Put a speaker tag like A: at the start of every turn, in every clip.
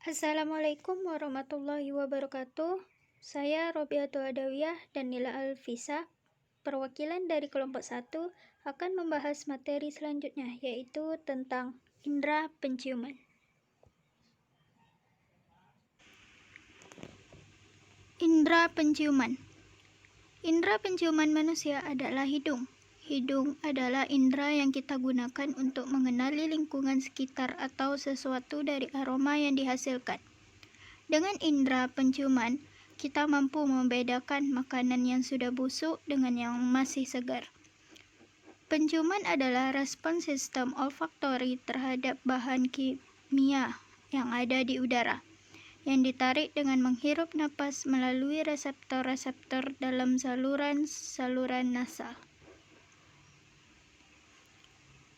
A: Assalamualaikum warahmatullahi wabarakatuh. Saya Robiatul Adawiyah dan Nila Alfisa, perwakilan dari kelompok 1, akan membahas materi selanjutnya, yaitu tentang indera penciuman. Indera penciuman. Indera penciuman manusia adalah hidung. Hidung adalah indera yang kita gunakan untuk mengenali lingkungan sekitar atau sesuatu dari aroma yang dihasilkan. Dengan indera penciuman, kita mampu membedakan makanan yang sudah busuk dengan yang masih segar. Penciuman adalah respons sistem olfaktori terhadap bahan kimia yang ada di udara, yang ditarik dengan menghirup napas melalui reseptor-reseptor dalam saluran nasal.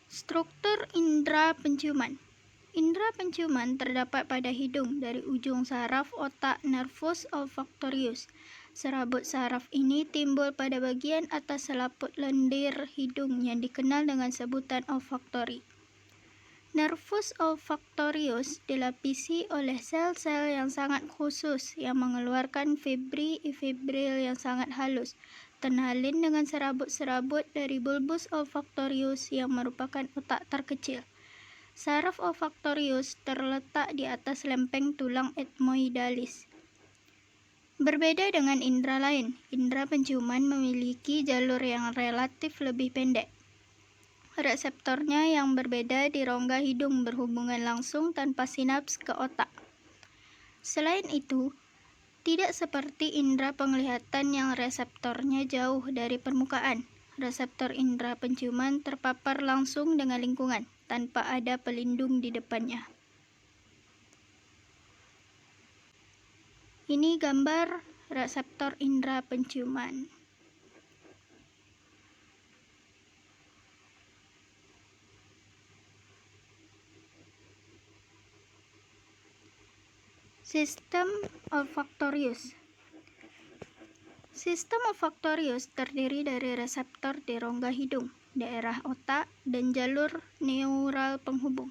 A: Struktur indera penciuman. Indera penciuman terdapat pada hidung dari ujung saraf otak nervus olfactorius. Serabut saraf ini timbul pada bagian atas selaput lendir hidung yang dikenal dengan sebutan olfaktori. Nervus olfactorius dilapisi oleh sel-sel yang sangat khusus yang mengeluarkan fibri-fibril yang sangat halus, tersalin dengan serabut-serabut dari bulbus olfactorius yang merupakan otak terkecil. Saraf olfactorius terletak di atas lempeng tulang ethmoidalis. Berbeda dengan indera lain, indera penciuman memiliki jalur yang relatif lebih pendek. Reseptornya yang berbeda di rongga hidung berhubungan langsung tanpa sinaps ke otak. Selain itu, tidak seperti indera penglihatan yang reseptornya jauh dari permukaan. Reseptor indera penciuman terpapar langsung dengan lingkungan, tanpa ada pelindung di depannya. Ini gambar reseptor indera penciuman. Sistem olfaktorius. Sistem olfaktorius terdiri dari reseptor di rongga hidung, daerah otak, dan jalur neural penghubung.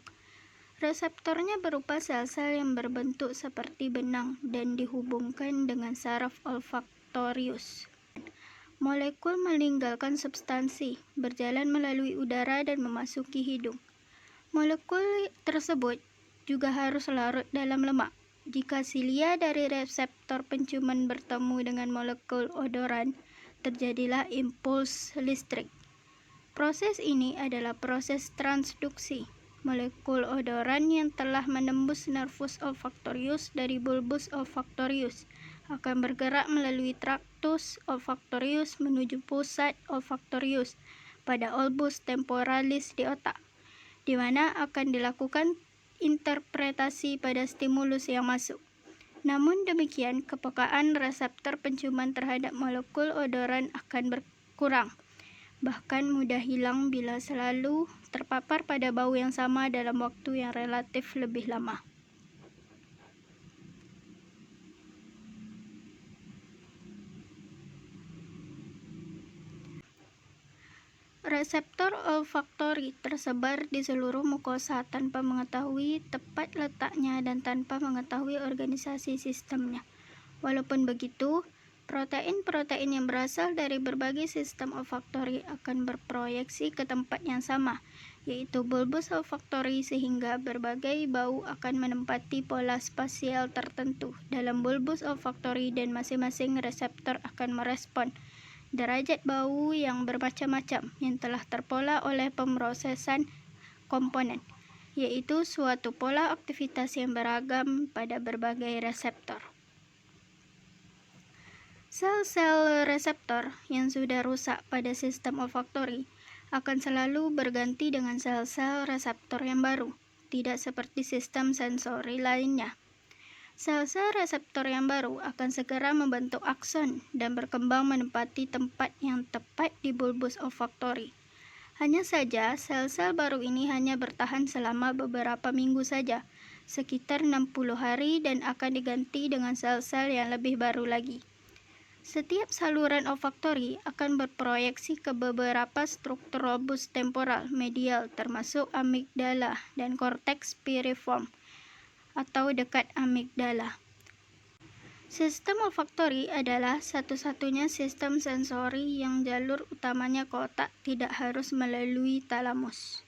A: Reseptornya berupa sel-sel yang berbentuk seperti benang dan dihubungkan dengan saraf olfaktorius. Molekul meninggalkan substansi, berjalan melalui udara dan memasuki hidung. Molekul tersebut juga harus larut dalam lemak. Jika silia dari reseptor penciuman bertemu dengan molekul odoran, terjadilah impuls listrik. Proses ini adalah proses transduksi. Molekul odoran yang telah menembus nervus olfaktorius dari bulbus olfaktorius akan bergerak melalui traktus olfaktorius menuju pusat olfaktorius pada olbus temporalis di otak, di mana akan dilakukan interpretasi pada stimulus yang masuk. Namun demikian, kepekaan reseptor penciuman terhadap molekul odoran akan berkurang, bahkan mudah hilang bila selalu terpapar pada bau yang sama dalam waktu yang relatif lebih lama. Reseptor olfaktori tersebar di seluruh mukosa tanpa mengetahui tepat letaknya dan tanpa mengetahui organisasi sistemnya. Walaupun begitu, protein-protein yang berasal dari berbagai sistem olfaktori akan berproyeksi ke tempat yang sama, yaitu bulbus olfaktori, sehingga berbagai bau akan menempati pola spasial tertentu dalam bulbus olfaktori dan masing-masing reseptor akan merespon derajat bau yang bermacam-macam yang telah terpola oleh pemrosesan komponen, yaitu suatu pola aktivitas yang beragam pada berbagai reseptor. Sel-sel reseptor yang sudah rusak pada sistem olfaktori akan selalu berganti dengan sel-sel reseptor yang baru, tidak seperti sistem sensori lainnya. Sel-sel reseptor yang baru akan segera membentuk akson dan berkembang menempati tempat yang tepat di bulbus olfaktori. Hanya saja, sel-sel baru ini hanya bertahan selama beberapa minggu saja, sekitar 60 hari, dan akan diganti dengan sel-sel yang lebih baru lagi. Setiap saluran olfaktori akan berproyeksi ke beberapa struktur lobus temporal medial termasuk amigdala dan korteks piriform. atau dekat amigdala. Sistem olfaktori adalah satu-satunya sistem sensori yang jalur utamanya ke otak tidak harus melalui talamus.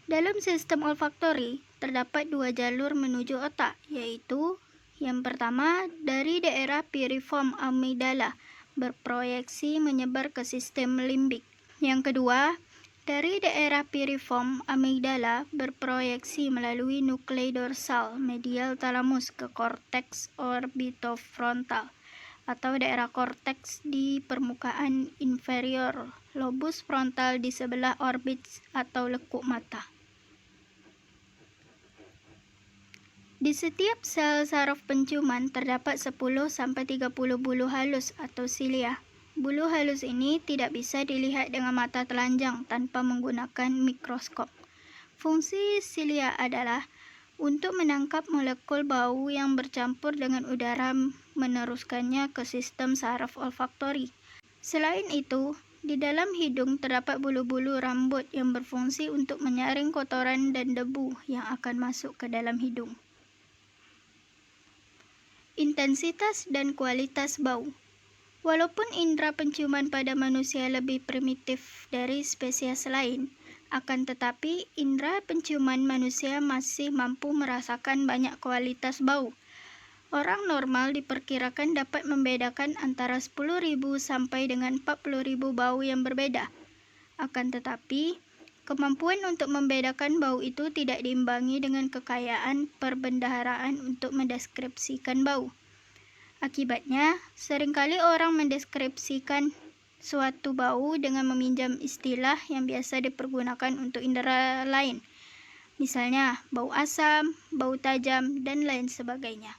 A: Dalam sistem olfaktori, terdapat dua jalur menuju otak, yaitu yang pertama dari daerah piriform amigdala, berproyeksi menyebar ke sistem limbik. Yang kedua, dari daerah piriform amigdala berproyeksi melalui nuklei dorsal medial talamus ke korteks orbitofrontal atau daerah korteks di permukaan inferior lobus frontal di sebelah orbits atau lekuk mata. Di setiap sel saraf penciuman terdapat 10-30 bulu halus atau silia. Bulu halus ini tidak bisa dilihat dengan mata telanjang tanpa menggunakan mikroskop. Fungsi silia adalah untuk menangkap molekul bau yang bercampur dengan udara meneruskannya ke sistem saraf olfaktori. Selain itu, di dalam hidung terdapat bulu-bulu rambut yang berfungsi untuk menyaring kotoran dan debu yang akan masuk ke dalam hidung. Intensitas dan kualitas bau. Walaupun indera penciuman pada manusia lebih primitif dari spesies lain, akan tetapi indera penciuman manusia masih mampu merasakan banyak kualitas bau. Orang normal diperkirakan dapat membedakan antara 10.000 sampai dengan 40.000 bau yang berbeda. Akan tetapi, kemampuan untuk membedakan bau itu tidak diimbangi dengan kekayaan perbendaharaan untuk mendeskripsikan bau. Akibatnya, seringkali orang mendeskripsikan suatu bau dengan meminjam istilah yang biasa dipergunakan untuk indera lain. Misalnya, bau asam, bau tajam, dan lain sebagainya.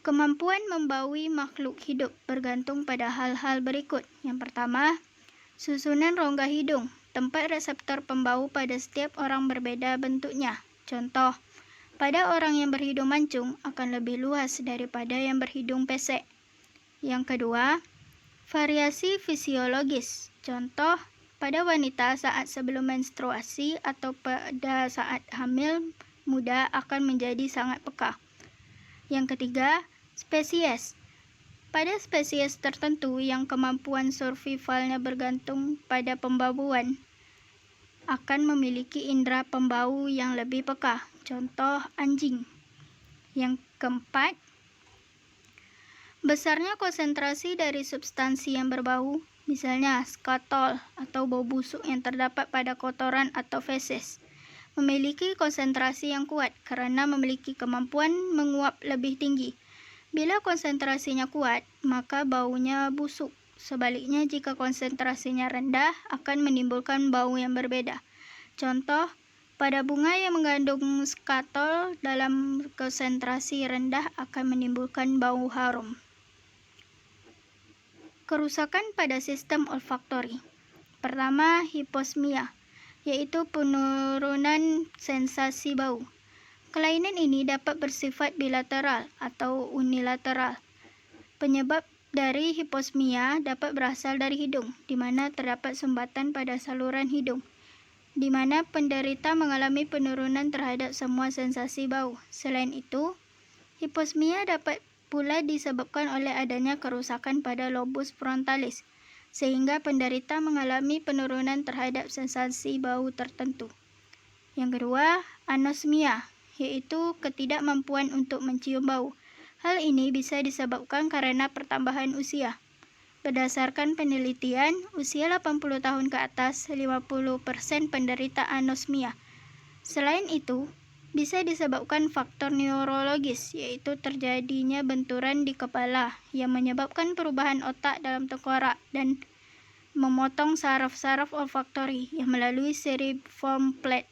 A: Kemampuan membaui makhluk hidup bergantung pada hal-hal berikut. Yang pertama, susunan rongga hidung. Tempat reseptor pembau pada setiap orang berbeda bentuknya. Contoh, pada orang yang berhidung mancung akan lebih luas daripada yang berhidung pesek. Yang kedua, variasi fisiologis. Contoh, pada wanita saat sebelum menstruasi atau pada saat hamil muda akan menjadi sangat peka. Yang ketiga, spesies. Pada spesies tertentu yang kemampuan survivalnya bergantung pada pembauan, akan memiliki indera pembau yang lebih peka. Contoh, anjing. Yang keempat, besarnya konsentrasi dari substansi yang berbau, misalnya skatol atau bau busuk yang terdapat pada kotoran atau feses, memiliki konsentrasi yang kuat karena memiliki kemampuan menguap lebih tinggi. Bila konsentrasinya kuat, maka baunya busuk. Sebaliknya, jika konsentrasinya rendah, akan menimbulkan bau yang berbeda. Contoh, pada bunga yang mengandung skatol dalam konsentrasi rendah akan menimbulkan bau harum. Kerusakan pada sistem olfaktori. Pertama, hiposmia, yaitu penurunan sensasi bau. Kelainan ini dapat bersifat bilateral atau unilateral. Penyebab dari hiposmia dapat berasal dari hidung, di mana terdapat sumbatan pada saluran hidung, di mana penderita mengalami penurunan terhadap semua sensasi bau. Selain itu, hiposmia dapat pula disebabkan oleh adanya kerusakan pada lobus frontalis, sehingga penderita mengalami penurunan terhadap sensasi bau tertentu. Yang kedua, anosmia, yaitu ketidakmampuan untuk mencium bau. Hal ini bisa disebabkan karena pertambahan usia. Berdasarkan penelitian, usia 80 tahun ke atas, 50% penderita anosmia. Selain itu, bisa disebabkan faktor neurologis, yaitu terjadinya benturan di kepala yang menyebabkan perubahan otak dalam tengkorak dan memotong saraf-saraf olfaktori yang melalui cerebriform plate.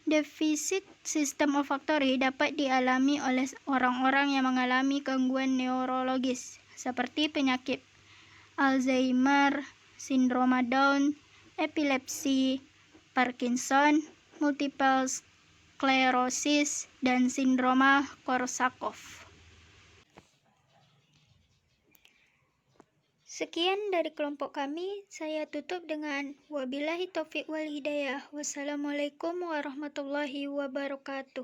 A: Defisit sistem olfaktori dapat dialami oleh orang-orang yang mengalami gangguan neurologis, seperti penyakit Alzheimer, sindroma Down, epilepsi, Parkinson, multiple sklerosis, dan sindroma Korsakoff. Sekian dari kelompok kami, saya tutup dengan wabillahi taufiq wal hidayah. Wassalamualaikum warahmatullahi wabarakatuh.